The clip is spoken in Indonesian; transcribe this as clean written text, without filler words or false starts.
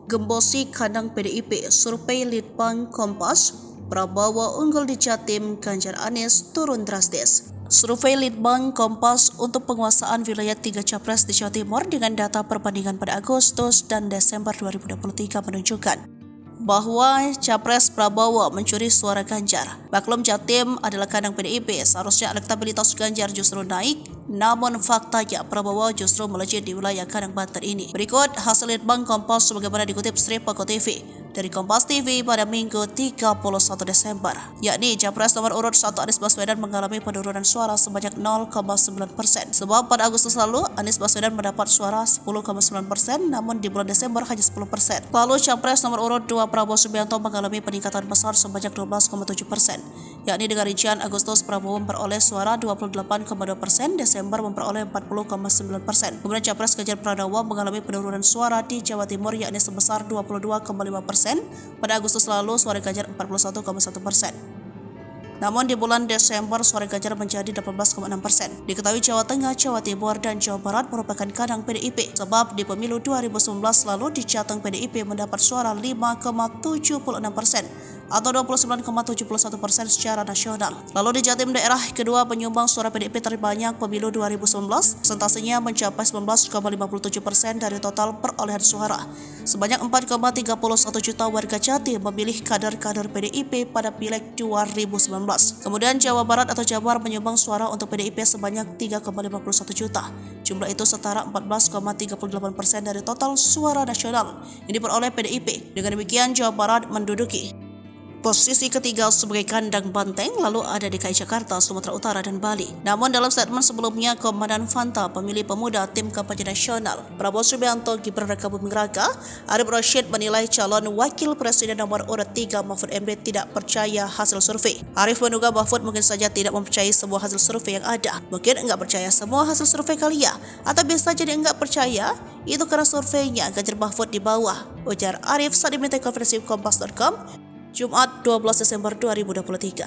Gembosi kandang PDIP, survei Litbang Kompas, Prabowo unggul di Jatim, Ganjar Anies turun drastis. Survei Litbang Kompas untuk penguasaan wilayah 3 capres di Jawa Timur dengan data perbandingan pada Agustus dan Desember 2023 menunjukkan bahwa Capres Prabowo mencuri suara Ganjar. Maklum Jatim adalah kandang PDIP, seharusnya elektabilitas Ganjar justru naik, namun faktanya Prabowo justru melejit di wilayah kandang Banten ini. Berikut hasil Litbang Kompas sebagaimana dikutip Sri Pako TV dari Kompas TV pada Minggu 31 Desember, yakni Capres nomor urut 1 Anies Baswedan mengalami penurunan suara sebanyak 0,9%. Sebab pada Agustus lalu Anies Baswedan mendapat suara 10,9%, namun di bulan Desember hanya 10%. Lalu Capres nomor urut 2 Prabowo Subianto mengalami peningkatan besar sebanyak 12,7%, yakni dengan rincian Agustus Prabowo memperoleh suara 28,2%, Desember memperoleh 40,9%. Kemudian Capres Ganjar Pranowo mengalami penurunan suara di Jawa Timur yakni sebesar 22,5%. Pada Agustus lalu suara Ganjar 41,1%. Namun di bulan Desember suara Ganjar menjadi 18,6%. Diketahui Jawa Tengah, Jawa Timur, dan Jawa Barat merupakan kandang PDIP. Sebab di pemilu 2019 lalu di Jateng PDIP mendapat suara 5,76% atau 29,71% secara nasional. Lalu di Jatim daerah kedua penyumbang suara PDIP terbanyak pemilu 2019, persentasenya mencapai 19,57% dari total perolehan suara. Sebanyak 4,31 juta warga Jatim memilih kader-kader PDIP pada Pileg 2019. Kemudian Jawa Barat atau Jabar menyumbang suara untuk PDIP sebanyak 3,51 juta. Jumlah itu setara 14,38% dari total suara nasional yang diperoleh PDIP. Dengan demikian Jawa Barat menduduki posisi ketiga sebagai kandang banteng, lalu ada DKI Jakarta, Sumatera Utara, dan Bali. Namun dalam statement sebelumnya, Komandan Fanta, pemilih pemuda tim kampanye nasional, Prabowo Subianto, Gibran Rakabuming Raka, Arif Rashid menilai calon wakil presiden nomor urut 3 Mahfud MD tidak percaya hasil survei. Arif menduga Mahfud mungkin saja tidak mempercayai semua hasil survei yang ada. Mungkin enggak percaya semua hasil survei kali ya, atau bisa jadi enggak percaya itu karena surveinya Ganjar Mahfud di bawah, ujar Arif saat diminta konferensi Kompas.com Jumat 12 Desember 2023.